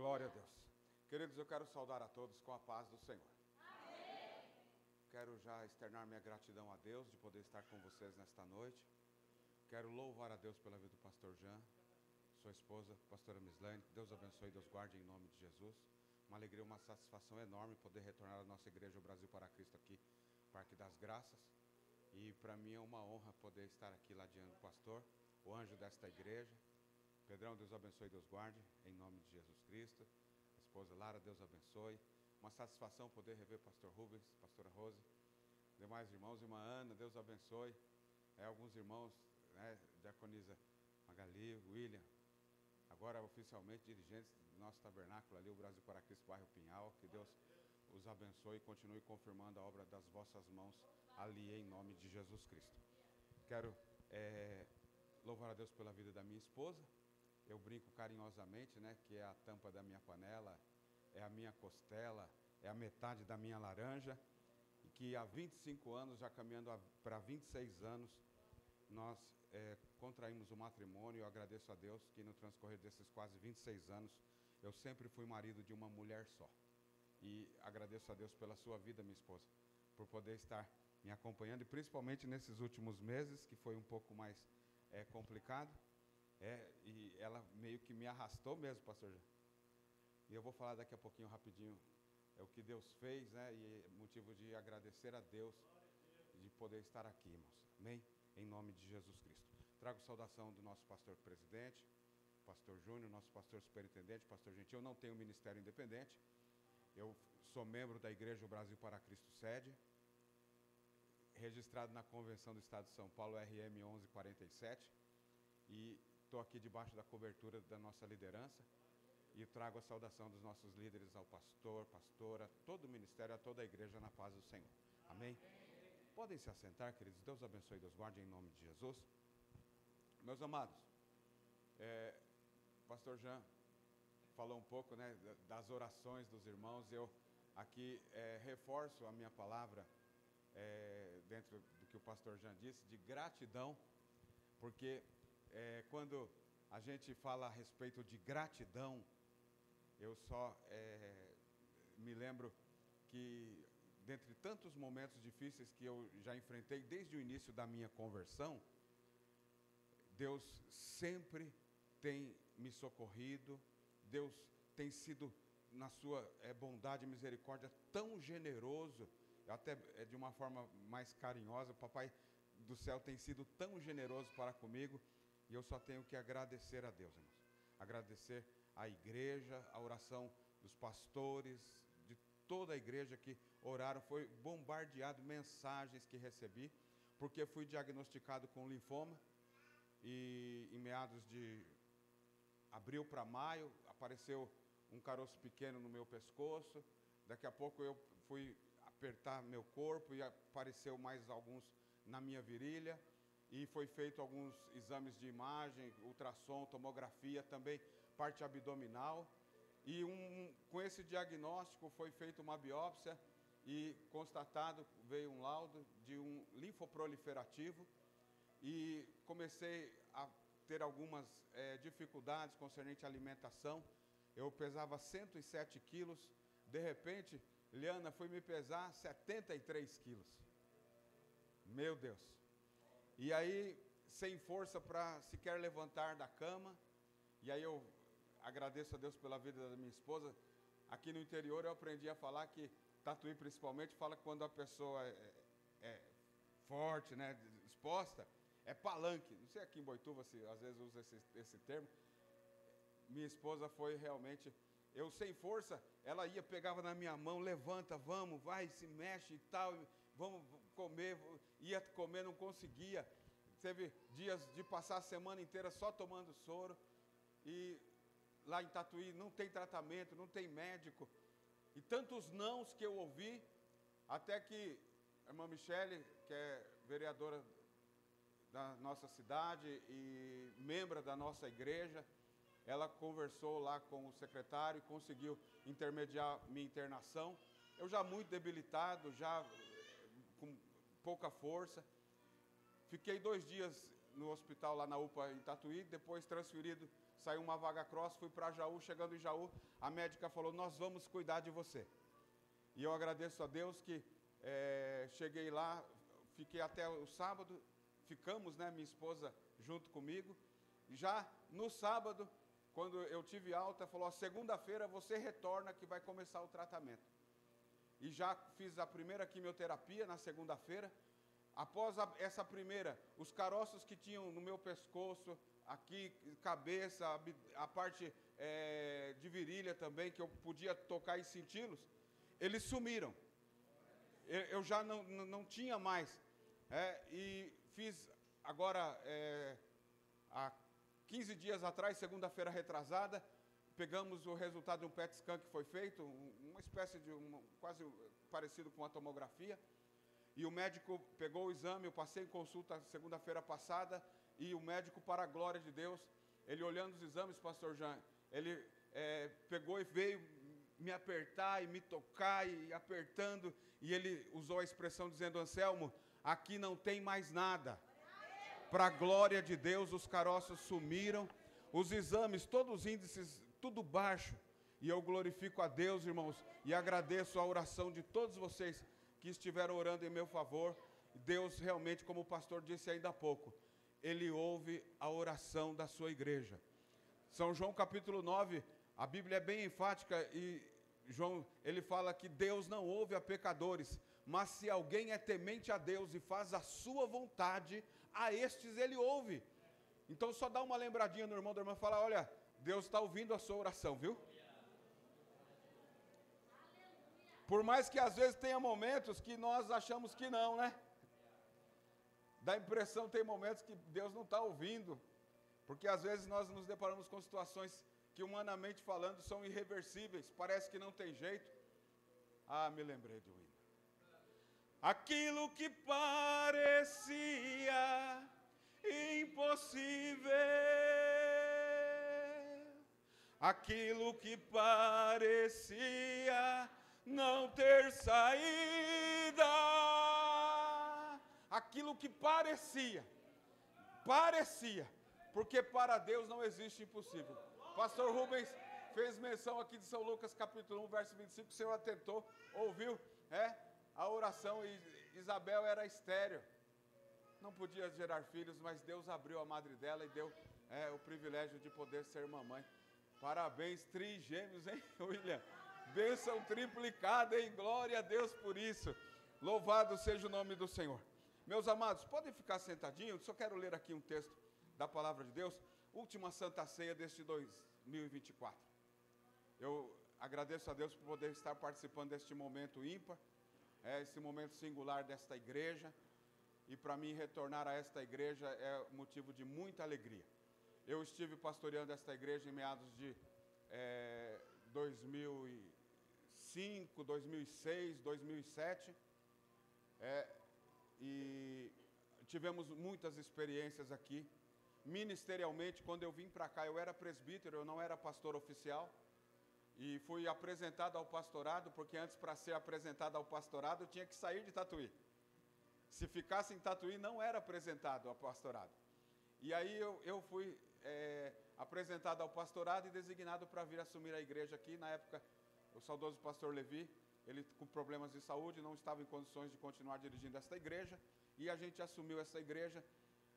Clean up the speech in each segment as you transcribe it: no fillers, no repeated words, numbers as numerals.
Glória a Deus. Queridos, eu quero saudar a todos com a paz do Senhor. Amém. Quero já externar minha gratidão a Deus de poder estar com vocês nesta noite. Quero louvar a Deus pela vida do pastor Jean, sua esposa, pastora Mislane. Deus abençoe e Deus guarde em nome de Jesus. Uma alegria, uma satisfação enorme poder retornar à nossa igreja, o Brasil para Cristo, aqui, Parque das Graças. E para mim é uma honra poder estar aqui lá diante do pastor, o anjo desta igreja. Pedrão, Deus abençoe e Deus guarde, em nome de Jesus Cristo. A esposa Lara, Deus abençoe. Uma satisfação poder rever o pastor Rubens, pastora Rose, demais irmãos, irmã Ana, Deus abençoe. Alguns irmãos, diaconisa Magali, William, agora oficialmente dirigentes do nosso tabernáculo ali, o Brasil para Cristo, bairro Pinhal. Que Deus os abençoe e continue confirmando a obra das vossas mãos ali, em nome de Jesus Cristo. Quero louvar a Deus pela vida da minha esposa. Eu brinco carinhosamente, que é a tampa da minha panela, é a minha costela, é a metade da minha laranja, e que há 25 anos, já caminhando para 26 anos, nós contraímos o matrimônio. Eu agradeço a Deus que no transcorrer desses quase 26 anos, eu sempre fui marido de uma mulher só. E agradeço a Deus pela sua vida, minha esposa, por poder estar me acompanhando, e principalmente nesses últimos meses, que foi um pouco mais complicado. E ela meio que me arrastou mesmo, pastor Jean. E eu vou falar daqui a pouquinho, rapidinho, o que Deus fez, e é motivo de agradecer a Deus de poder estar aqui, irmãos. Amém? Em nome de Jesus Cristo. Trago saudação do nosso pastor presidente, pastor Júnior, nosso pastor superintendente, pastor Gentil. Eu não tenho ministério independente. Eu sou membro da Igreja Brasil para Cristo Sede, registrado na Convenção do Estado de São Paulo, RM 1147, e estou aqui debaixo da cobertura da nossa liderança, e trago a saudação dos nossos líderes ao pastor, pastora, todo o ministério, a toda a igreja, na paz do Senhor. Amém? Podem se assentar, queridos. Deus abençoe e Deus guarde em nome de Jesus. Meus amados, pastor Jean falou um pouco, das orações dos irmãos. Eu aqui reforço a minha palavra dentro do que o pastor Jean disse, de gratidão, porque quando a gente fala a respeito de gratidão, eu só me lembro que, dentre tantos momentos difíceis que eu já enfrentei desde o início da minha conversão, Deus sempre tem me socorrido. Deus tem sido, na sua bondade e misericórdia, tão generoso, até de uma forma mais carinhosa. O Papai do céu tem sido tão generoso para comigo, e eu só tenho que agradecer a Deus, irmãos. Agradecer à igreja, a oração dos pastores, de toda a igreja que oraram. Foi bombardeado mensagens que recebi, porque fui diagnosticado com linfoma, e em meados de abril para maio, apareceu um caroço pequeno no meu pescoço. Daqui a pouco eu fui apertar meu corpo e apareceu mais alguns na minha virilha. E foi feito alguns exames de imagem, ultrassom, tomografia, também parte abdominal. E com esse diagnóstico foi feita uma biópsia e constatado, veio um laudo de um linfoproliferativo. E comecei a ter algumas dificuldades concernente à alimentação. Eu pesava 107 quilos, de repente, Liana foi me pesar 73 quilos. Meu Deus! E aí, sem força para sequer levantar da cama. E aí eu agradeço a Deus pela vida da minha esposa. Aqui no interior eu aprendi a falar que, Tatuí principalmente, fala que quando a pessoa é forte, exposta, é palanque. Não sei aqui em Boituva se às vezes usa esse termo. Minha esposa foi realmente... Eu sem força, ela pegava na minha mão, levanta, vamos, vai, se mexe e tal, vamos comer. Ia comer, não conseguia. Teve dias de passar a semana inteira só tomando soro. E lá em Tatuí não tem tratamento, não tem médico. E tantos nãos que eu ouvi, até que a irmã Michele, que é vereadora da nossa cidade e membro da nossa igreja, ela conversou lá com o secretário e conseguiu intermediar minha internação. Eu já muito debilitado, já com pouca força. Fiquei 2 dias no hospital lá na UPA em Tatuí, depois transferido, saiu uma vaga cross, fui para Jaú, chegando em Jaú, a médica falou, nós vamos cuidar de você. E eu agradeço a Deus que cheguei lá, fiquei até o sábado, ficamos, né, minha esposa junto comigo, e já no sábado, quando eu tive alta, falou, segunda-feira você retorna que vai começar o tratamento. E já fiz a primeira quimioterapia na segunda-feira. Após essa primeira, os caroços que tinham no meu pescoço, aqui, cabeça, a parte de virilha também, que eu podia tocar e senti-los, eles sumiram. Eu já não tinha mais. E fiz agora, há 15 dias atrás, segunda-feira retrasada, pegamos o resultado de um PET scan que foi feito, uma espécie de, quase parecido com uma tomografia, e o médico pegou o exame, eu passei em consulta segunda-feira passada, e o médico, para a glória de Deus, ele olhando os exames, pastor Jean, ele pegou e veio me apertar e me tocar, e apertando, e ele usou a expressão dizendo, Anselmo, aqui não tem mais nada. Para a glória de Deus, os caroços sumiram, os exames, todos os índices, tudo baixo. E eu glorifico a Deus, irmãos, e agradeço a oração de todos vocês que estiveram orando em meu favor. Deus realmente, como o pastor disse ainda há pouco, Ele ouve a oração da sua igreja. São João capítulo 9, a Bíblia é bem enfática e João, ele fala que Deus não ouve a pecadores, mas se alguém é temente a Deus e faz a sua vontade, a estes Ele ouve. Então só dá uma lembradinha no irmão da irmã, fala, olha, Deus está ouvindo a sua oração, viu? Por mais que às vezes tenha momentos que nós achamos que não, né? Dá a impressão, tem momentos que Deus não está ouvindo, porque às vezes nós nos deparamos com situações que humanamente falando são irreversíveis, parece que não tem jeito. Ah, me lembrei de um hino. Aquilo que parecia impossível, aquilo que parecia não ter saída, aquilo que parecia, porque para Deus não existe impossível. Pastor Rubens fez menção aqui de São Lucas capítulo 1, verso 25, o Senhor atentou, ouviu, a oração, e Isabel era estéril, não podia gerar filhos, mas Deus abriu a madre dela e deu o privilégio de poder ser mamãe. Parabéns, trigêmeos, hein, William? Bênção triplicada, hein? Glória a Deus por isso. Louvado seja o nome do Senhor. Meus amados, podem ficar sentadinhos? Só quero ler aqui um texto da palavra de Deus. Última Santa Ceia deste 2024. Eu agradeço a Deus por poder estar participando deste momento ímpar, esse momento singular desta igreja. E para mim retornar a esta igreja é motivo de muita alegria. Eu estive pastoreando esta igreja em meados de 2005, 2006, 2007. E tivemos muitas experiências aqui. Ministerialmente, quando eu vim para cá, eu era presbítero, eu não era pastor oficial. E fui apresentado ao pastorado, porque antes, para ser apresentado ao pastorado, eu tinha que sair de Tatuí. Se ficasse em Tatuí, não era apresentado ao pastorado. E aí eu fui apresentado ao pastorado e designado para vir assumir a igreja aqui. Na época, o saudoso pastor Levi, ele com problemas de saúde, não estava em condições de continuar dirigindo esta igreja. E a gente assumiu essa igreja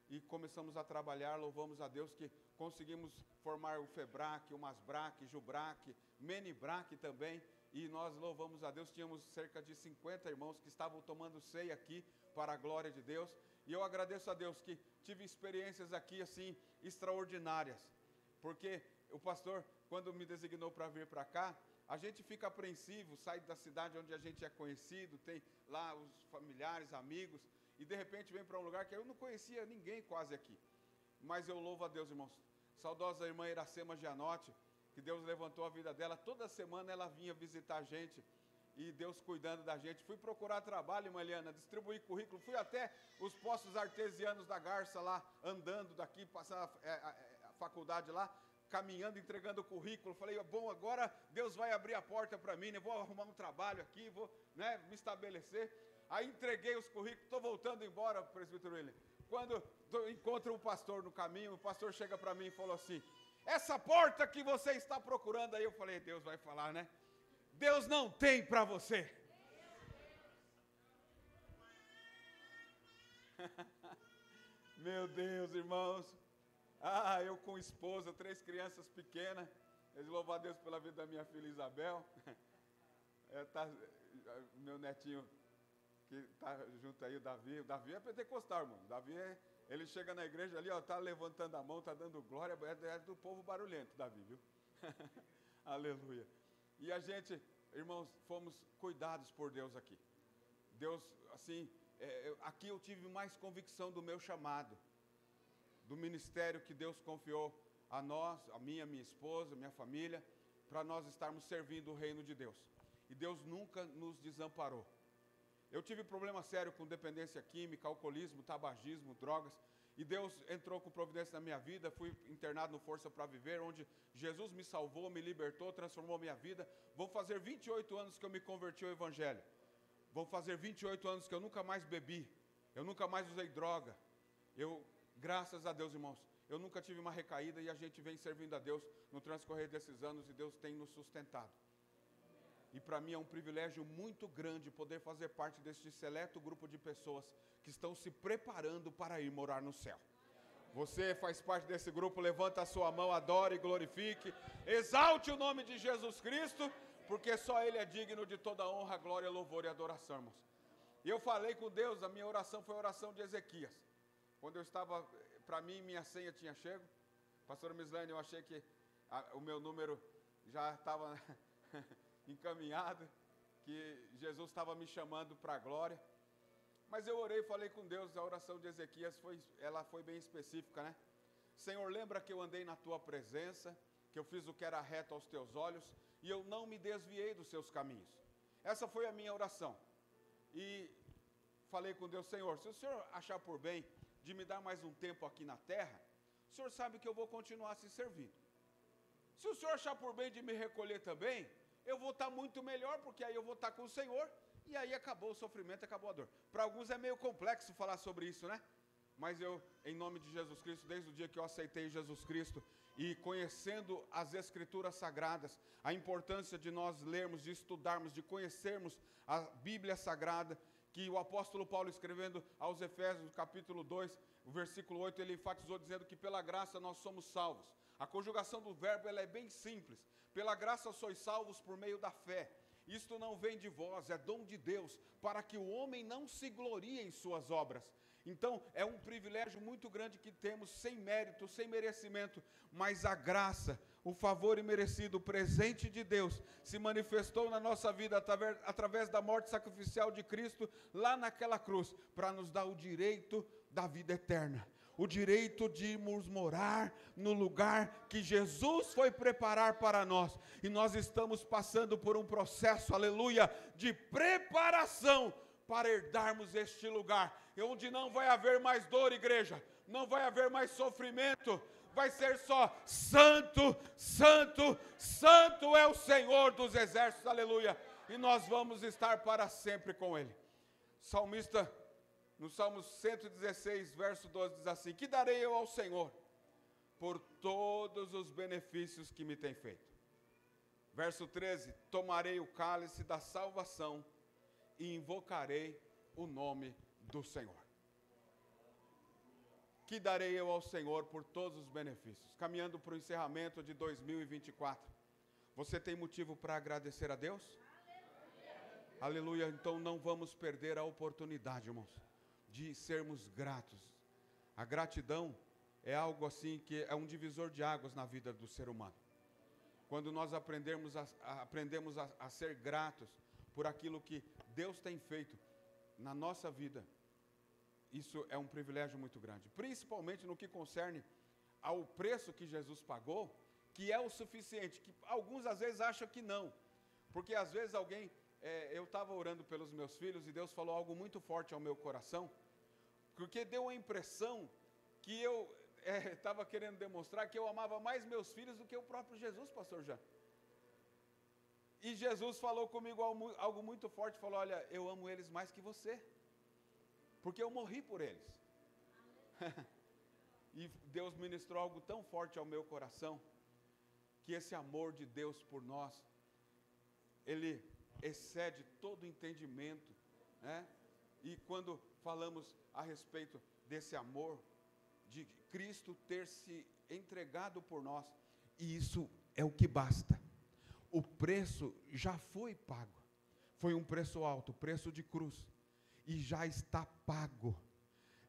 e começamos a trabalhar. Louvamos a Deus que conseguimos formar o FEBRAC, o MASBRAC, JUBRAC, MENIBRAC também. E nós louvamos a Deus, tínhamos cerca de 50 irmãos que estavam tomando ceia aqui para a glória de Deus. E eu agradeço a Deus que tive experiências aqui assim extraordinárias. Porque o pastor, quando me designou para vir para cá, a gente fica apreensivo, sai da cidade onde a gente é conhecido, tem lá os familiares, amigos, e de repente vem para um lugar que eu não conhecia ninguém quase aqui. Mas eu louvo a Deus, irmãos. Saudosa irmã Iracema Gianotti, que Deus levantou a vida dela, toda semana ela vinha visitar a gente, e Deus cuidando da gente. Fui procurar trabalho, irmã Eliana, distribuir currículo, fui até os postos artesianos da Garça lá, andando daqui, passando a faculdade lá, caminhando, entregando o currículo. Falei, bom, agora Deus vai abrir a porta para mim, né? Vou arrumar um trabalho aqui, vou me estabelecer. Aí entreguei os currículos, estou voltando embora, presbítero William, quando eu encontro um pastor no caminho, o pastor chega para mim e falou assim, essa porta que você está procurando aí, eu falei, Deus vai falar, né? Deus não tem para você. Meu Deus, irmãos. Eu com esposa, 3 crianças pequenas. Eu louvo a Deus pela vida da minha filha Isabel. Meu netinho que está junto aí, o Davi. O Davi é pentecostal, irmão. O Davi ele chega na igreja ali, está levantando a mão, está dando glória. É do povo barulhento, Davi, viu? Aleluia. E a gente, irmãos, fomos cuidados por Deus aqui. Deus, assim, aqui eu tive mais convicção do meu chamado, do ministério que Deus confiou a nós, a minha esposa, minha família, para nós estarmos servindo o reino de Deus. E Deus nunca nos desamparou. Eu tive problema sério com dependência química, alcoolismo, tabagismo, drogas, e Deus entrou com providência na minha vida. Fui internado no Força para Viver, onde Jesus me salvou, me libertou, transformou minha vida. Vão fazer 28 anos que eu me converti ao Evangelho. Vão fazer 28 anos que eu nunca mais bebi, eu nunca mais usei droga. Graças a Deus, irmãos, eu nunca tive uma recaída e a gente vem servindo a Deus no transcorrer desses anos e Deus tem nos sustentado. E para mim é um privilégio muito grande poder fazer parte deste seleto grupo de pessoas que estão se preparando para ir morar no céu. Você faz parte desse grupo, levanta a sua mão, adore e glorifique, exalte o nome de Jesus Cristo, porque só Ele é digno de toda honra, glória, louvor e adoração, irmãos. E eu falei com Deus, a minha oração foi a oração de Ezequias. Quando eu estava, para mim, minha senha tinha chego. Pastora Mislane, eu achei que o meu número já estava encaminhado, que Jesus estava me chamando para a glória. Mas eu orei e falei com Deus, a oração de Ezequias ela foi bem específica, né? Senhor, lembra que eu andei na tua presença, que eu fiz o que era reto aos teus olhos, e eu não me desviei dos seus caminhos. Essa foi a minha oração. E falei com Deus, Senhor, se o Senhor achar por bem de me dar mais um tempo aqui na terra, o Senhor sabe que eu vou continuar se servindo. Se o Senhor achar por bem de me recolher também, eu vou estar muito melhor, porque aí eu vou estar com o Senhor, e aí acabou o sofrimento, acabou a dor. Para alguns é meio complexo falar sobre isso, né? Mas eu, em nome de Jesus Cristo, desde o dia que eu aceitei Jesus Cristo, e conhecendo as Escrituras Sagradas, a importância de nós lermos, de estudarmos, de conhecermos a Bíblia Sagrada, que o apóstolo Paulo, escrevendo aos Efésios, capítulo 2, o versículo 8, ele enfatizou dizendo que pela graça nós somos salvos. A conjugação do verbo ela é bem simples. Pela graça sois salvos por meio da fé. Isto não vem de vós, é dom de Deus, para que o homem não se glorie em suas obras. Então, é um privilégio muito grande que temos, sem mérito, sem merecimento, mas a graça, o favor imerecido, o presente de Deus, se manifestou na nossa vida através da morte sacrificial de Cristo, lá naquela cruz, para nos dar o direito da vida eterna. O direito de irmos morar no lugar que Jesus foi preparar para nós. E nós estamos passando por um processo, aleluia, de preparação para herdarmos este lugar, onde não vai haver mais dor, igreja, não vai haver mais sofrimento, vai ser só santo, santo, santo é o Senhor dos exércitos, aleluia, e nós vamos estar para sempre com Ele. Salmista, no Salmo 116, verso 12, diz assim: que darei eu ao Senhor por todos os benefícios que me tem feito? Verso 13, tomarei o cálice da salvação e invocarei o nome do Senhor. Que darei eu ao Senhor por todos os benefícios? Caminhando para o encerramento de 2024. Você tem motivo para agradecer a Deus? Aleluia. Aleluia. Então não vamos perder a oportunidade, irmãos, de sermos gratos. A gratidão é algo assim que é um divisor de águas na vida do ser humano. Quando nós aprendemos a ser gratos por aquilo que Deus tem feito na nossa vida, isso é um privilégio muito grande, principalmente no que concerne ao preço que Jesus pagou, que é o suficiente, que alguns às vezes acham que não, porque às vezes eu estava orando pelos meus filhos e Deus falou algo muito forte ao meu coração, porque deu a impressão que eu estava querendo demonstrar que eu amava mais meus filhos do que o próprio Jesus, pastor Jean. E Jesus falou comigo algo muito forte, falou: olha, eu amo eles mais que você, porque eu morri por eles. E Deus ministrou algo tão forte ao meu coração, que esse amor de Deus por nós, ele excede todo entendimento, né? E quando falamos a respeito desse amor, de Cristo ter se entregado por nós, e isso é o que basta. O preço já foi pago, foi um preço alto, preço de cruz, e já está pago.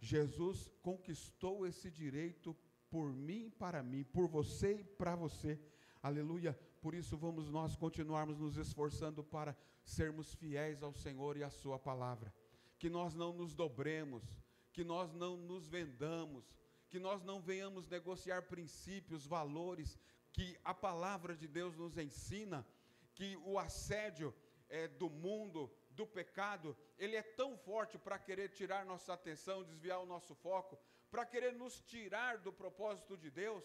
Jesus conquistou esse direito por mim e para mim, por você e para você, aleluia. Por isso vamos nós continuarmos nos esforçando para sermos fiéis ao Senhor e à sua palavra, que nós não nos dobremos, que nós não nos vendamos, que nós não venhamos negociar princípios, valores, que a palavra de Deus nos ensina, que o assédio do mundo, do pecado, ele é tão forte para querer tirar nossa atenção, desviar o nosso foco, para querer nos tirar do propósito de Deus.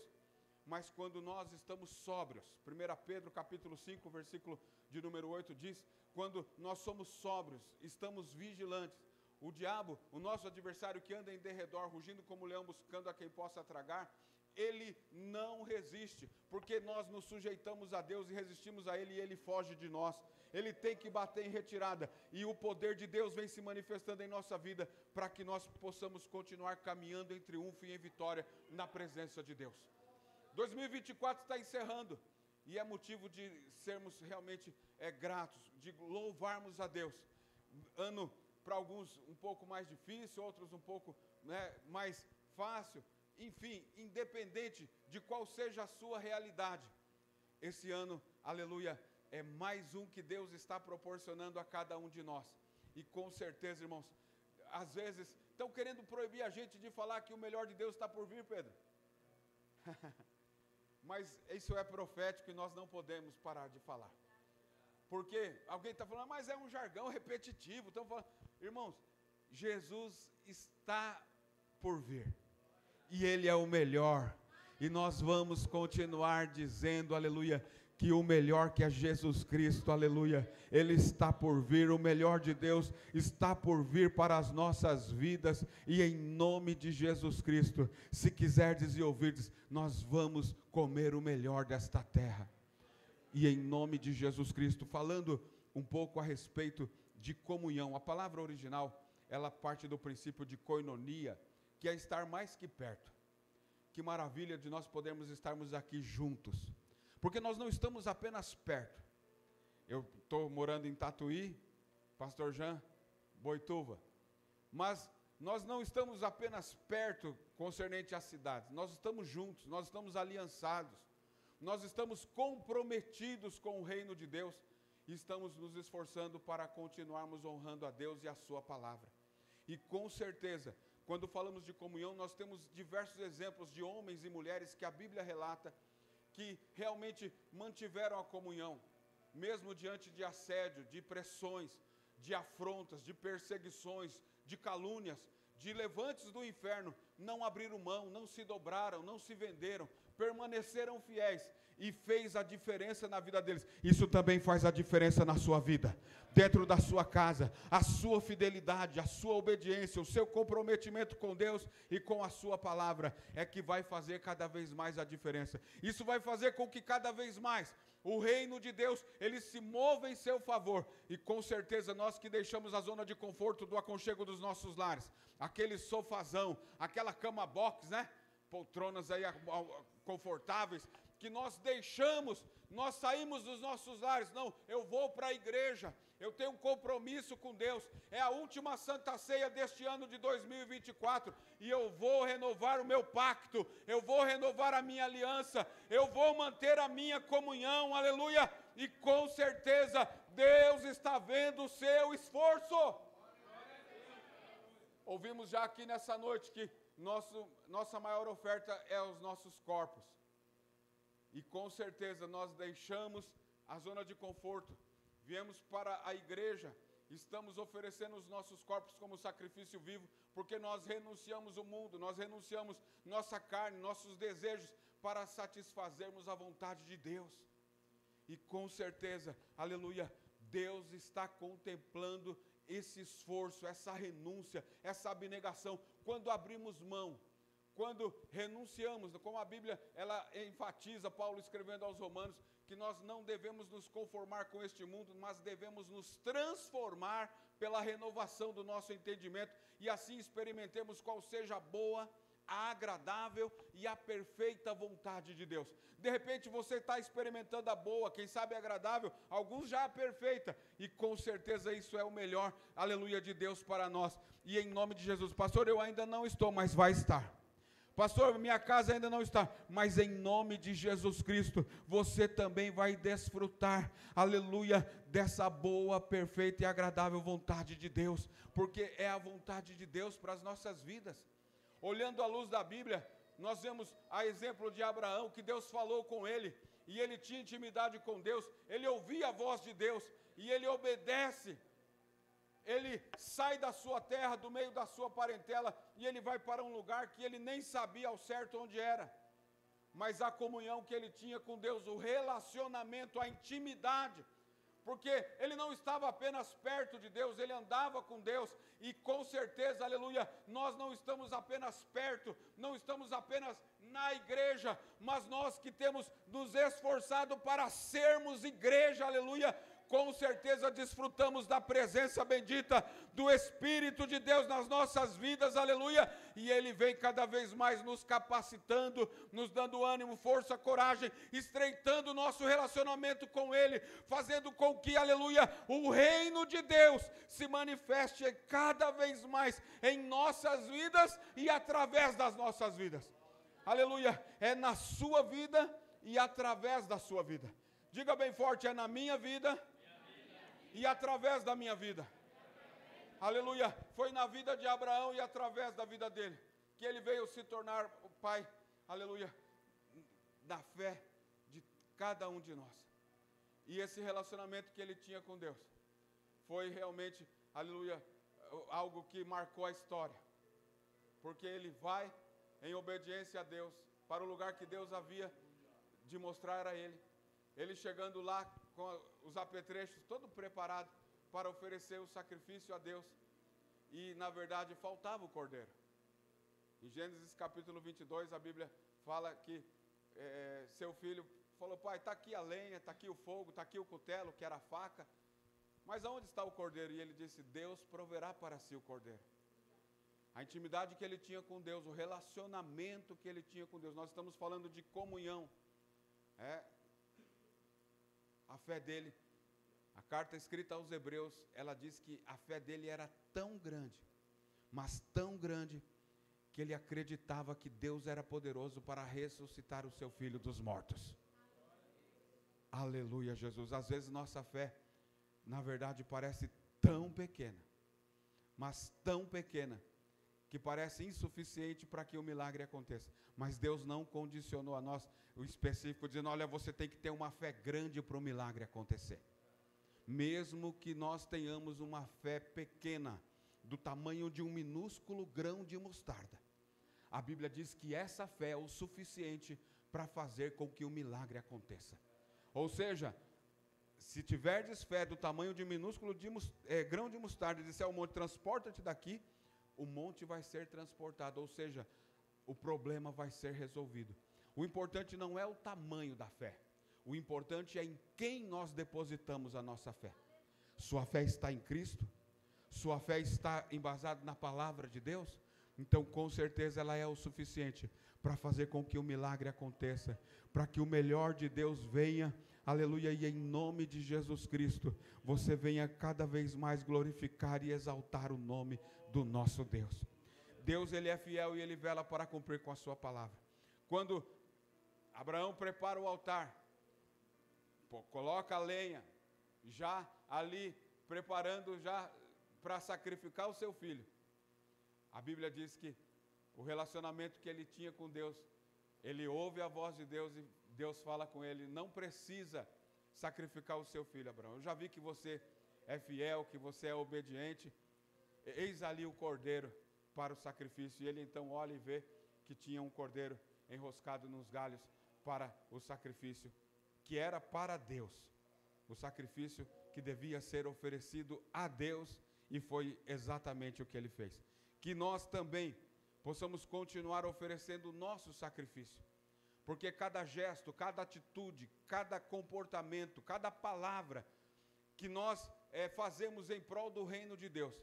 Mas quando nós estamos sóbrios, 1 Pedro capítulo 5, versículo de número 8 diz, quando nós somos sóbrios, estamos vigilantes, o diabo, o nosso adversário que anda em derredor, rugindo como leão, buscando a quem possa tragar, ele não resiste, porque nós nos sujeitamos a Deus e resistimos a Ele, e Ele foge de nós. Ele tem que bater em retirada, e o poder de Deus vem se manifestando em nossa vida, para que nós possamos continuar caminhando em triunfo e em vitória, na presença de Deus. 2024 está encerrando, e é motivo de sermos realmente gratos, de louvarmos a Deus. Ano para alguns um pouco mais difícil, outros um pouco mais fácil, enfim, independente de qual seja a sua realidade, esse ano, aleluia, é mais um que Deus está proporcionando a cada um de nós. E com certeza, irmãos, às vezes estão querendo proibir a gente de falar que o melhor de Deus está por vir, Pedro. Mas isso é profético e nós não podemos parar de falar. Porque alguém está falando, mas é um jargão repetitivo. Estão falando, irmãos, Jesus está por vir. E Ele é o melhor. E nós vamos continuar dizendo, aleluia, que o melhor que é Jesus Cristo, aleluia, Ele está por vir, o melhor de Deus está por vir para as nossas vidas, e em nome de Jesus Cristo, se quiserdes e ouvirdes, nós vamos comer o melhor desta terra, e em nome de Jesus Cristo. Falando um pouco a respeito de comunhão, a palavra original, ela parte do princípio de koinonia, que é estar mais que perto. Que maravilha de nós podermos estarmos aqui juntos, porque nós não estamos apenas perto. Eu estou morando em Tatuí, pastor Jean, Boituva, mas nós não estamos apenas perto concernente às cidades, nós estamos juntos, nós estamos aliançados, nós estamos comprometidos com o reino de Deus, e estamos nos esforçando para continuarmos honrando a Deus e a sua palavra. E com certeza, quando falamos de comunhão, nós temos diversos exemplos de homens e mulheres que a Bíblia relata, que realmente mantiveram a comunhão, mesmo diante de assédio, de pressões, de afrontas, de perseguições, de calúnias, de levantes do inferno, não abriram mão, não se dobraram, não se venderam, permaneceram fiéis, e fez a diferença na vida deles. Isso também faz a diferença na sua vida, dentro da sua casa. A sua fidelidade, a sua obediência, o seu comprometimento com Deus e com a sua palavra é que vai fazer cada vez mais a diferença. Isso vai fazer com que cada vez mais o reino de Deus, ele se mova em seu favor. E com certeza nós que deixamos a zona de conforto do aconchego dos nossos lares, aquele sofazão, aquela cama box, poltronas aí confortáveis, que nós deixamos, nós saímos dos nossos lares. Não, eu vou para a igreja, eu tenho um compromisso com Deus, é a última Santa Ceia deste ano de 2024, e eu vou renovar o meu pacto, eu vou renovar a minha aliança, eu vou manter a minha comunhão, aleluia, e com certeza Deus está vendo o seu esforço. Ouvimos já aqui nessa noite que nossa maior oferta é os nossos corpos. E com certeza nós deixamos a zona de conforto, viemos para a igreja, estamos oferecendo os nossos corpos como sacrifício vivo, porque nós renunciamos o mundo, nós renunciamos nossa carne, nossos desejos, para satisfazermos a vontade de Deus. E com certeza, aleluia, Deus está contemplando esse esforço, essa renúncia, essa abnegação, quando abrimos mão quando renunciamos, como a Bíblia ela enfatiza, Paulo escrevendo aos Romanos, que nós não devemos nos conformar com este mundo, mas devemos nos transformar pela renovação do nosso entendimento, e assim experimentemos qual seja a boa, a agradável e a perfeita vontade de Deus. De repente você está experimentando a boa, quem sabe a agradável, alguns já a perfeita, e com certeza isso é o melhor, aleluia, de Deus para nós, e em nome de Jesus. Pastor, eu ainda não estou, mas vai estar. Pastor, minha casa ainda não está, mas em nome de Jesus Cristo, você também vai desfrutar, aleluia, dessa boa, perfeita e agradável vontade de Deus, porque é a vontade de Deus para as nossas vidas. Olhando à luz da Bíblia, nós vemos a exemplo de Abraão, que Deus falou com ele, e ele tinha intimidade com Deus, ele ouvia a voz de Deus, e ele obedece. Ele sai da sua terra, do meio da sua parentela, e ele vai para um lugar que ele nem sabia ao certo onde era. Mas a comunhão que ele tinha com Deus, o relacionamento, a intimidade, porque ele não estava apenas perto de Deus, ele andava com Deus, e com certeza, aleluia, nós não estamos apenas perto, não estamos apenas na igreja, mas nós que temos nos esforçado para sermos igreja, aleluia, com certeza desfrutamos da presença bendita do Espírito de Deus nas nossas vidas, aleluia, e Ele vem cada vez mais nos capacitando, nos dando ânimo, força, coragem, estreitando o nosso relacionamento com Ele, fazendo com que, aleluia, o reino de Deus se manifeste cada vez mais em nossas vidas e através das nossas vidas, aleluia, é na sua vida e através da sua vida. Diga bem forte, é na minha vida e através da minha vida. Aleluia. Foi na vida de Abraão e através da vida dele que ele veio se tornar o pai, aleluia, da fé de cada um de nós. E esse relacionamento que ele tinha com Deus foi realmente, aleluia, algo que marcou a história. Porque ele vai em obediência a Deus para o lugar que Deus havia de mostrar a ele. Ele chegando lá com os apetrechos todo preparado para oferecer o sacrifício a Deus, e na verdade faltava o cordeiro. Em Gênesis capítulo 22 a Bíblia fala que seu filho falou: pai, está aqui a lenha, está aqui o fogo, está aqui o cutelo, que era a faca, mas aonde está o cordeiro? E ele disse: Deus proverá para si o cordeiro. A intimidade que ele tinha com Deus, o relacionamento que ele tinha com Deus, nós estamos falando de comunhão, a fé dele, a carta escrita aos Hebreus, ela diz que a fé dele era tão grande, mas tão grande, que ele acreditava que Deus era poderoso para ressuscitar o seu filho dos mortos. Aleluia, Jesus. Às vezes nossa fé, na verdade, parece tão pequena, mas tão pequena, que parece insuficiente para que o milagre aconteça. Mas Deus não condicionou a nós o específico, dizendo: olha, você tem que ter uma fé grande para o milagre acontecer. Mesmo que nós tenhamos uma fé pequena, do tamanho de um minúsculo grão de mostarda, a Bíblia diz que essa fé é o suficiente para fazer com que o milagre aconteça. Ou seja, se tiverdes fé do tamanho de um minúsculo grão de mostarda, e disser ao monte: transporta-te daqui, o monte vai ser transportado, ou seja, o problema vai ser resolvido. O importante não é o tamanho da fé, o importante é em quem nós depositamos a nossa fé. Sua fé está em Cristo? Sua fé está embasada na palavra de Deus? Então com certeza ela é o suficiente para fazer com que o milagre aconteça, para que o melhor de Deus venha, aleluia, e em nome de Jesus Cristo, você venha cada vez mais glorificar e exaltar o nome do nosso Deus. Deus, Ele é fiel e Ele vela para cumprir com a sua palavra. Quando Abraão prepara o altar, coloca a lenha, já ali, preparando já para sacrificar o seu filho, a Bíblia diz que o relacionamento que ele tinha com Deus, ele ouve a voz de Deus e Deus fala com ele: não precisa sacrificar o seu filho, Abraão. Eu já vi que você é fiel, que você é obediente. Eis ali o cordeiro para o sacrifício. E ele então olha e vê que tinha um cordeiro enroscado nos galhos para o sacrifício, que era para Deus. O sacrifício que devia ser oferecido a Deus, e foi exatamente o que ele fez. Que nós também possamos continuar oferecendo o nosso sacrifício. Porque cada gesto, cada atitude, cada comportamento, cada palavra que nós fazemos em prol do reino de Deus.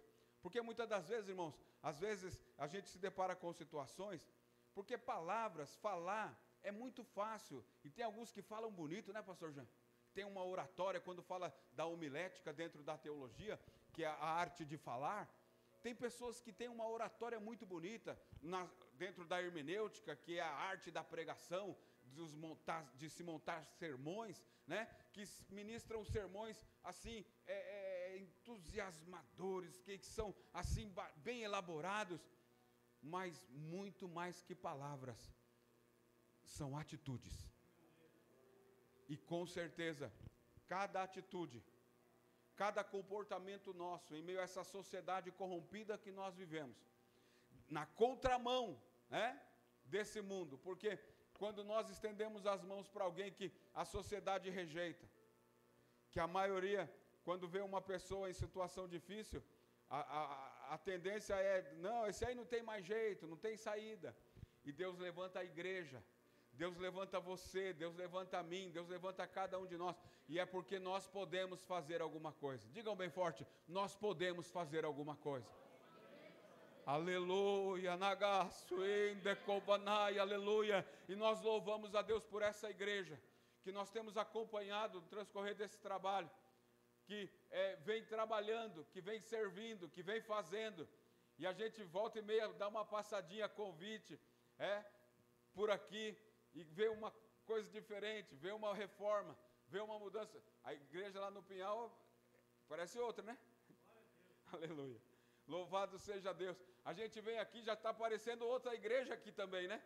Porque muitas das vezes, irmãos, às vezes a gente se depara com situações, porque palavras, falar é muito fácil. E tem alguns que falam bonito, né, pastor Jean? Tem uma oratória, quando fala da homilética dentro da teologia, que é a arte de falar. Tem pessoas que têm uma oratória muito bonita dentro da hermenêutica, que é a arte da pregação, de se montar sermões, né? Que ministram sermões assim, entusiasmadores, que são assim bem elaborados, mas muito mais que palavras, são atitudes. E com certeza, cada atitude, cada comportamento nosso, em meio a essa sociedade corrompida que nós vivemos, na contramão, né, desse mundo, porque quando nós estendemos as mãos para alguém que a sociedade rejeita, que a maioria, quando vê uma pessoa em situação difícil, a tendência é, não, esse aí não tem mais jeito, não tem saída. E Deus levanta a igreja, Deus levanta você, Deus levanta a mim, Deus levanta cada um de nós, e é porque nós podemos fazer alguma coisa. Digam bem forte, nós podemos fazer alguma coisa. Aleluia, aleluia. E nós louvamos a Deus por essa igreja, que nós temos acompanhado no transcorrer desse trabalho, que vem trabalhando, que vem servindo, que vem fazendo, e a gente volta e meia dá uma passadinha, convite, por aqui, e vê uma coisa diferente, vê uma reforma, vê uma mudança. A igreja lá no Pinhal parece outra, né? Aleluia. Louvado seja Deus. A gente vem aqui, já está aparecendo outra igreja aqui também, né?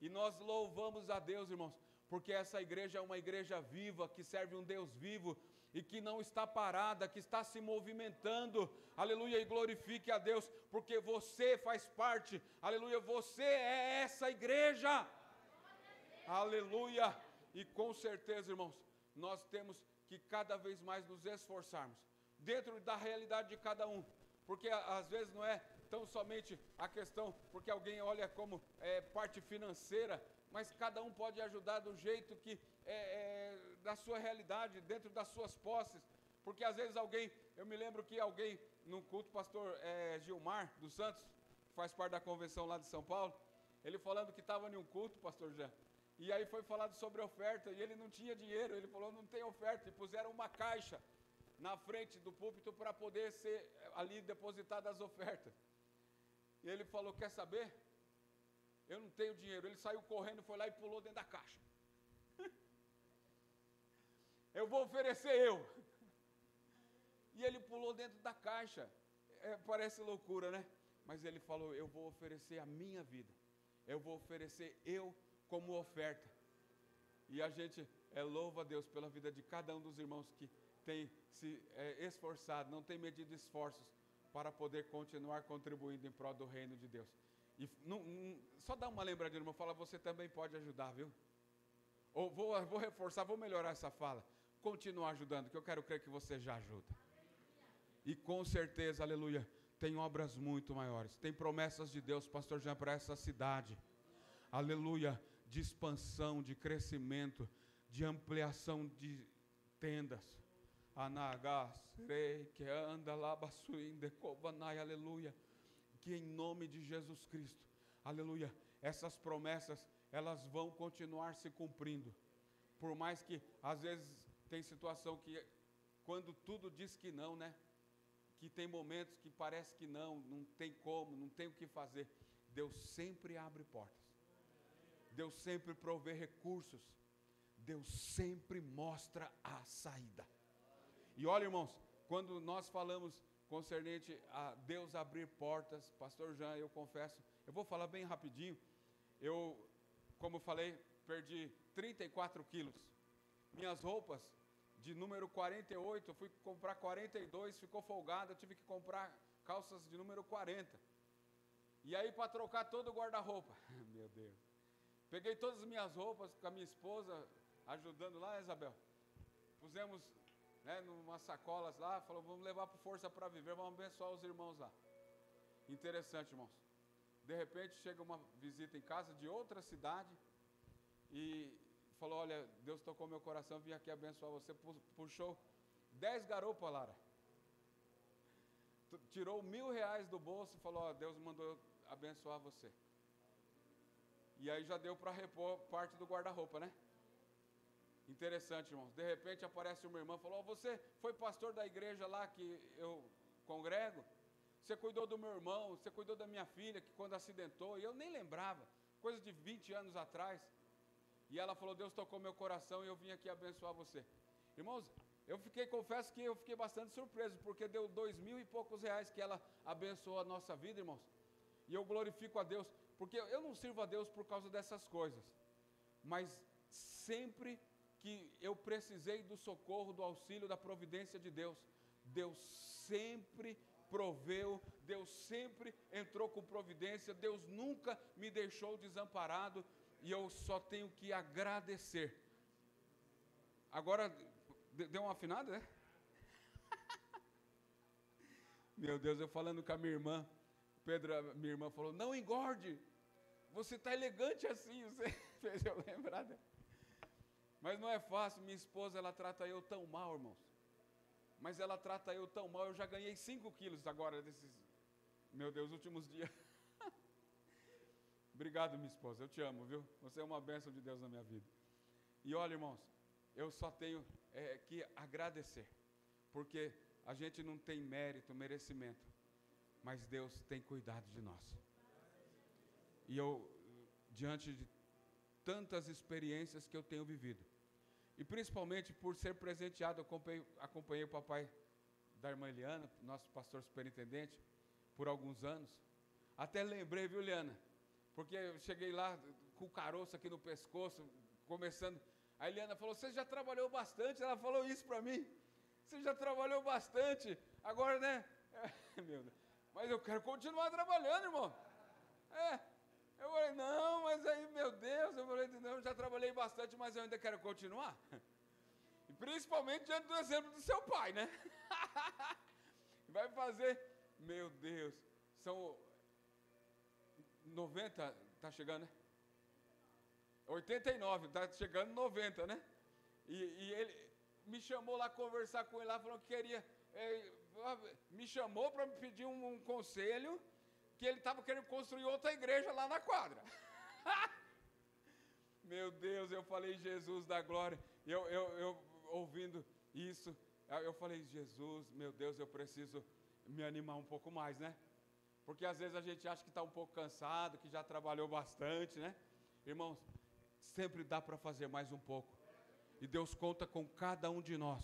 E nós louvamos a Deus, irmãos, porque essa igreja é uma igreja viva, que serve um Deus vivo, e que não está parada, que está se movimentando, aleluia, e glorifique a Deus, porque você faz parte, aleluia, você é essa igreja, aleluia. E com certeza, irmãos, nós temos que cada vez mais nos esforçarmos, dentro da realidade de cada um, porque às vezes não é tão somente a questão, porque alguém olha como parte financeira, mas cada um pode ajudar do jeito que da sua realidade, dentro das suas posses, porque às vezes alguém, eu me lembro que alguém, num culto, pastor Gilmar dos Santos, que faz parte da convenção lá de São Paulo, ele falando que estava em um culto, pastor Jean, e aí foi falado sobre oferta, e ele não tinha dinheiro, ele falou, não tem oferta, e puseram uma caixa na frente do púlpito para poder ser ali depositadas as ofertas, e ele falou, quer saber? Eu não tenho dinheiro. Ele saiu correndo, foi lá e pulou dentro da caixa. Eu vou oferecer eu. E ele pulou dentro da caixa. Parece loucura, né? Mas ele falou, eu vou oferecer a minha vida. Eu vou oferecer eu como oferta. E a gente louva a Deus pela vida de cada um dos irmãos que tem se esforçado, não tem medido esforços para poder continuar contribuindo em prol do reino de Deus. E só dá uma lembradinha, irmão, fala, você também pode ajudar, viu? Ou vou reforçar, vou melhorar essa fala. Continuar ajudando, que eu quero crer que você já ajuda. E com certeza, aleluia, tem obras muito maiores. Tem promessas de Deus, pastor Jean, para essa cidade. Aleluia, de expansão, de crescimento, de ampliação de tendas. Anagasrei, que anda lá, basuinde, cobanai, aleluia. Que em nome de Jesus Cristo, aleluia, essas promessas, elas vão continuar se cumprindo, por mais que, às vezes, tem situação que, quando tudo diz que não, né, que tem momentos que parece que não tem como, não tem o que fazer, Deus sempre abre portas, Deus sempre provê recursos, Deus sempre mostra a saída. E olha, irmãos, quando nós falamos concernente a Deus abrir portas, pastor Jean, eu confesso, eu vou falar bem rapidinho, eu, como falei, perdi 34 quilos, minhas roupas de número 48, eu fui comprar 42, ficou folgada, eu tive que comprar calças de número 40, e aí para trocar todo o guarda-roupa, meu Deus, peguei todas as minhas roupas com a minha esposa, ajudando lá, Isabel, pusemos numas sacolas lá, falou, vamos levar para Força para Viver, vamos abençoar os irmãos lá. Interessante, irmãos. De repente chega uma visita em casa de outra cidade e falou, olha, Deus tocou meu coração, vim aqui abençoar você, puxou 10 garopas, Lara. Tirou R$1.000 do bolso e falou, ó, Deus mandou abençoar você. E aí já deu para repor parte do guarda-roupa, né? Interessante, irmãos. De repente aparece uma irmã e falou, ó, você foi pastor da igreja lá que eu congrego? Você cuidou do meu irmão, você cuidou da minha filha que quando acidentou, e eu nem lembrava, coisa de 20 anos atrás. E ela falou, Deus tocou meu coração e eu vim aqui abençoar você. Irmãos, confesso que eu fiquei bastante surpreso, porque deu 2.000 e poucos reais que ela abençoou a nossa vida, irmãos. E eu glorifico a Deus, porque eu não sirvo a Deus por causa dessas coisas, mas sempre que eu precisei do socorro, do auxílio, da providência de Deus, Deus sempre proveu, Deus sempre entrou com providência, Deus nunca me deixou desamparado, e eu só tenho que agradecer. Agora, deu uma afinada, né? Meu Deus, eu falando com a minha irmã, minha irmã falou, não engorde, você está elegante assim, você fez eu lembrar dela. Mas não é fácil, minha esposa, ela trata eu tão mal, irmãos. Mas ela trata eu tão mal, eu já ganhei 5 quilos agora desses, meu Deus, últimos dias. Obrigado, minha esposa, eu te amo, viu? Você é uma bênção de Deus na minha vida. E olha, irmãos, eu só tenho que agradecer, porque a gente não tem mérito, merecimento, mas Deus tem cuidado de nós. E eu, diante de tantas experiências que eu tenho vivido, e principalmente por ser presenteado, eu acompanhei o papai da irmã Eliana, nosso pastor superintendente, por alguns anos. Até lembrei, viu, Eliana? Porque eu cheguei lá com o caroço aqui no pescoço, começando. A Eliana falou, você já trabalhou bastante, ela falou isso para mim. Você já trabalhou bastante, agora, né? Meu Deus. Mas eu quero continuar trabalhando, irmão. Eu falei, não, mas aí, meu Deus, eu falei, não, já trabalhei bastante, mas eu ainda quero continuar. E principalmente diante do exemplo do seu pai, né? Vai fazer, meu Deus, são 90, tá chegando, né? 89, tá chegando 90, né? E ele me chamou lá conversar com ele lá, falou que queria, me chamou para me pedir um conselho, que ele estava querendo construir outra igreja lá na quadra. Meu Deus, eu falei, Jesus da glória, eu ouvindo isso, eu falei, Jesus, meu Deus, eu preciso me animar um pouco mais, né? Porque às vezes a gente acha que está um pouco cansado, que já trabalhou bastante, né? Irmãos, sempre dá para fazer mais um pouco. E Deus conta com cada um de nós,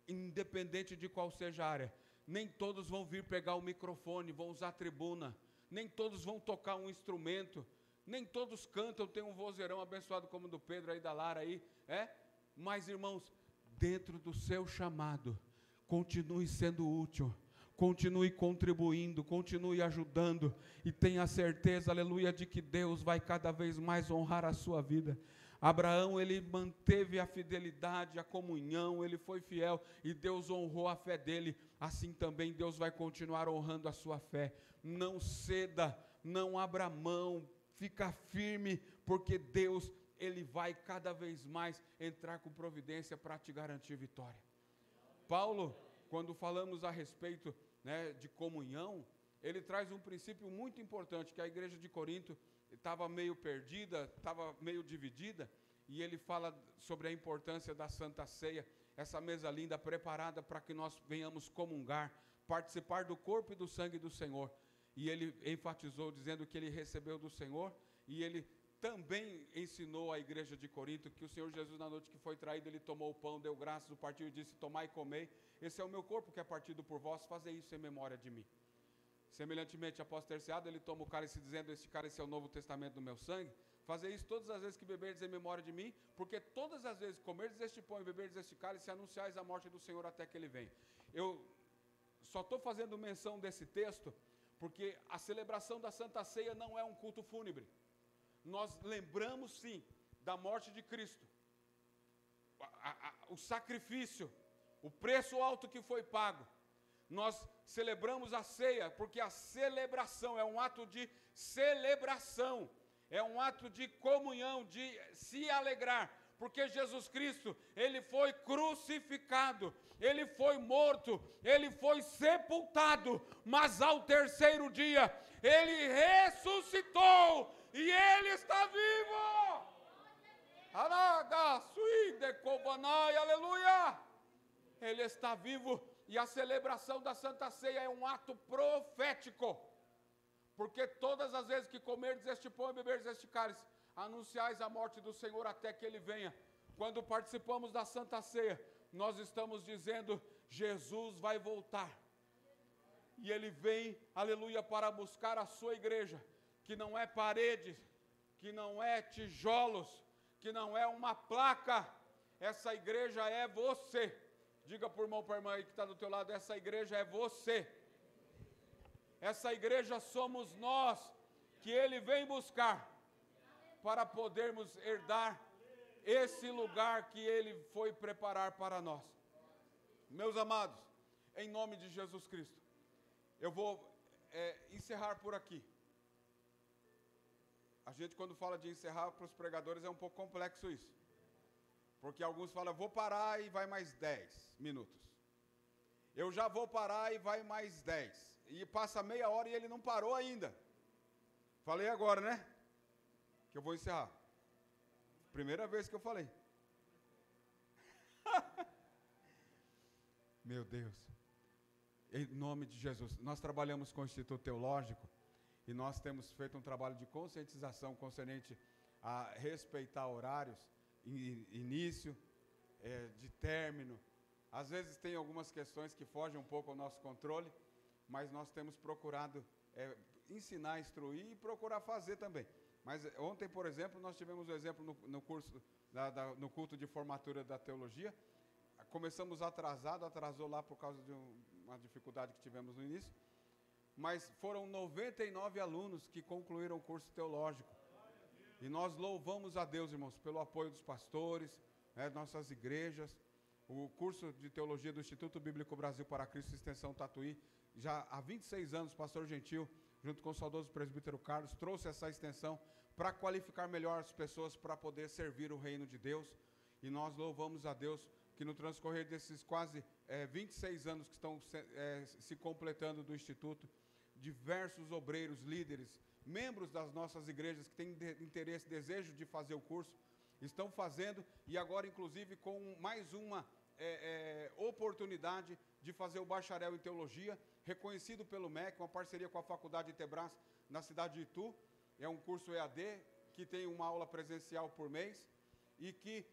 independente de qual seja a área. Nem todos vão vir pegar o microfone, vão usar a tribuna. Nem todos vão tocar um instrumento. Nem todos cantam, tem um vozeirão abençoado como o do Pedro aí, da Lara aí. Mas, irmãos, dentro do seu chamado, continue sendo útil. Continue contribuindo, continue ajudando. E tenha certeza, aleluia, de que Deus vai cada vez mais honrar a sua vida. Abraão, ele manteve a fidelidade, a comunhão, ele foi fiel e Deus honrou a fé dele. Assim também Deus vai continuar honrando a sua fé. Não ceda, não abra mão, fica firme, porque Deus, ele vai cada vez mais entrar com providência para te garantir vitória. Paulo, quando falamos a respeito, né, de comunhão, ele traz um princípio muito importante, que a igreja de Corinto estava meio perdida, estava meio dividida, e ele fala sobre a importância da Santa Ceia, essa mesa linda preparada para que nós venhamos comungar, participar do corpo e do sangue do Senhor. E ele enfatizou dizendo que ele recebeu do Senhor, e ele também ensinou à igreja de Corinto que o Senhor Jesus, na noite que foi traído, ele tomou o pão, deu graças, o partiu e disse, tomai e comei, esse é o meu corpo que é partido por vós, fazei isso em memória de mim. Semelhantemente, após ter ceado, ele toma o cálice dizendo, este cálice é o novo testamento do meu sangue, fazei isso todas as vezes que beberdes em memória de mim, porque todas as vezes que comerdes este pão e beberdes este cálice, anunciais a morte do Senhor até que ele venha. Eu só estou fazendo menção desse texto, porque a celebração da Santa Ceia não é um culto fúnebre. Nós lembramos sim da morte de Cristo, o sacrifício, o preço alto que foi pago. nós celebramos a ceia, porque a celebração é um ato de celebração, é um ato de comunhão, de se alegrar, porque Jesus Cristo, Ele foi crucificado, Ele foi morto, Ele foi sepultado, mas ao terceiro dia, Ele ressuscitou, e Ele está vivo! Aleluia! Ele está vivo, e a celebração da Santa Ceia é um ato profético, porque todas as vezes que comerdes este pão e beberdes este cálice, anunciais a morte do Senhor até que Ele venha. Quando participamos da Santa Ceia, nós estamos dizendo, Jesus vai voltar, e Ele vem, aleluia, para buscar a sua igreja, que não é paredes, que não é tijolos, que não é uma placa, essa igreja é você. Diga por irmão, para a irmã aí que está do teu lado, essa igreja é você. Essa igreja somos nós, que Ele vem buscar, para podermos herdar esse lugar que Ele foi preparar para nós. Meus amados, em nome de Jesus Cristo, eu vou encerrar por aqui. A gente, quando fala de encerrar, para os pregadores é um pouco complexo isso. Porque alguns falam, vou parar e vai mais 10 minutos. Eu já vou parar e vai mais 10. E passa meia hora e ele não parou ainda. Falei agora, né? Que eu vou encerrar. Primeira vez que eu falei. Meu Deus. Em nome de Jesus. Nós trabalhamos com o Instituto Teológico e nós temos feito um trabalho de conscientização concernente a respeitar horários, início, de término. Às vezes tem algumas questões que fogem um pouco ao nosso controle, mas nós temos procurado ensinar, instruir e procurar fazer também. Mas ontem, por exemplo, nós tivemos um exemplo no curso, no culto de formatura da teologia. Começamos atrasou lá por causa de uma dificuldade que tivemos no início, mas foram 99 alunos que concluíram o curso teológico. E nós louvamos a Deus, irmãos, pelo apoio dos pastores, nossas igrejas. O curso de teologia do Instituto Bíblico Brasil para Cristo, Extensão Tatuí, já há 26 anos, o pastor Gentil, junto com o saudoso presbítero Carlos, trouxe essa extensão para qualificar melhor as pessoas para poder servir o reino de Deus. E nós louvamos a Deus que no transcorrer desses quase 26 anos que estão se completando do Instituto, diversos obreiros, líderes, membros das nossas igrejas que têm interesse, desejo de fazer o curso, estão fazendo, e agora inclusive com mais uma oportunidade de fazer o bacharel em teologia, reconhecido pelo MEC, uma parceria com a Faculdade Itebras, na cidade de Itu. É um curso EAD, que tem uma aula presencial por mês, e que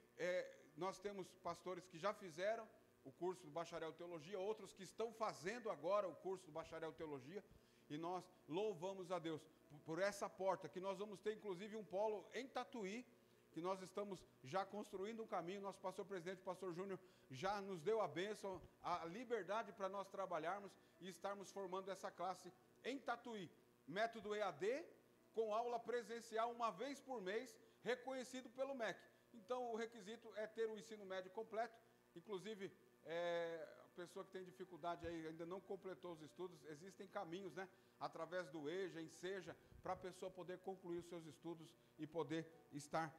nós temos pastores que já fizeram o curso do bacharel em teologia, outros que estão fazendo agora o curso do bacharel em teologia, e nós louvamos a Deus por essa porta, que nós vamos ter inclusive um polo em Tatuí, que nós estamos já construindo um caminho. Nosso pastor presidente, o pastor Júnior, já nos deu a bênção, a liberdade para nós trabalharmos e estarmos formando essa classe em Tatuí. Método EAD, com aula presencial uma vez por mês, reconhecido pelo MEC. Então, o requisito é ter o ensino médio completo, inclusive, a pessoa que tem dificuldade aí, ainda não completou os estudos, existem caminhos, né, através do EJA, ENSEJA, para a pessoa poder concluir os seus estudos e poder estar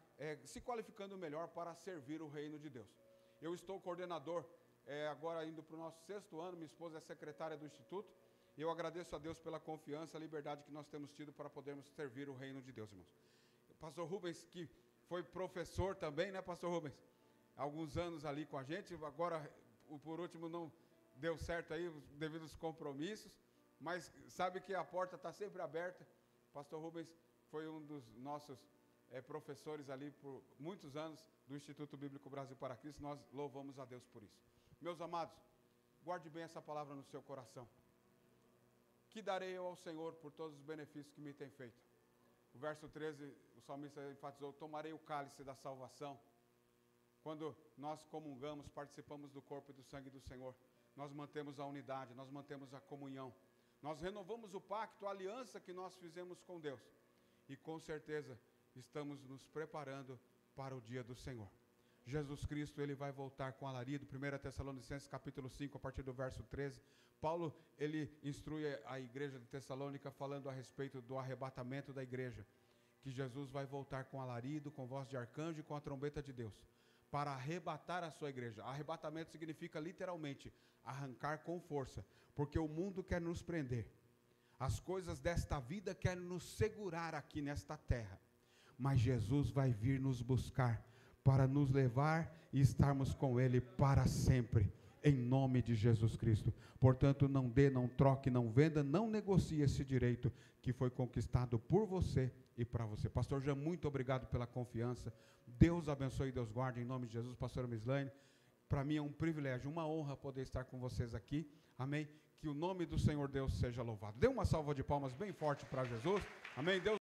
se qualificando melhor para servir o reino de Deus. Eu estou coordenador, agora indo para o nosso 6º ano, minha esposa é secretária do Instituto, e eu agradeço a Deus pela confiança, a liberdade que nós temos tido para podermos servir o reino de Deus, irmãos. O pastor Rubens, que foi professor também, né, pastor Rubens? Alguns anos ali com a gente, agora, por último, não deu certo aí, devido aos compromissos, mas sabe que a porta está sempre aberta. Pastor Rubens foi um dos nossos professores ali por muitos anos do Instituto Bíblico Brasil para Cristo. Nós louvamos a Deus por isso. Meus amados, guarde bem essa palavra no seu coração. Que darei eu ao Senhor por todos os benefícios que me tem feito? O verso 13, o salmista enfatizou, tomarei o cálice da salvação. Quando nós comungamos, participamos do corpo e do sangue do Senhor, nós mantemos a unidade, nós mantemos a comunhão. Nós renovamos o pacto, a aliança que nós fizemos com Deus. E com certeza estamos nos preparando para o dia do Senhor. Jesus Cristo, ele vai voltar com alarido. 1 Tessalonicenses capítulo 5, a partir do verso 13. Paulo, ele instrui a igreja de Tessalônica falando a respeito do arrebatamento da igreja, que Jesus vai voltar com alarido, com voz de arcanjo e com a trombeta de Deus, para arrebatar a sua igreja. Arrebatamento significa literalmente arrancar com força, porque o mundo quer nos prender. As coisas desta vida querem nos segurar aqui nesta terra, mas Jesus vai vir nos buscar para nos levar e estarmos com Ele para sempre, em nome de Jesus Cristo. Portanto, não dê, não troque, não venda, não negocie esse direito que foi conquistado por você e para você. Pastor Jean, muito obrigado pela confiança. Deus abençoe e Deus guarde, em nome de Jesus. Pastora Mislaine, para mim é um privilégio, uma honra poder estar com vocês aqui. Amém? Que o nome do Senhor Deus seja louvado. Dê uma salva de palmas bem forte para Jesus. Amém? Deus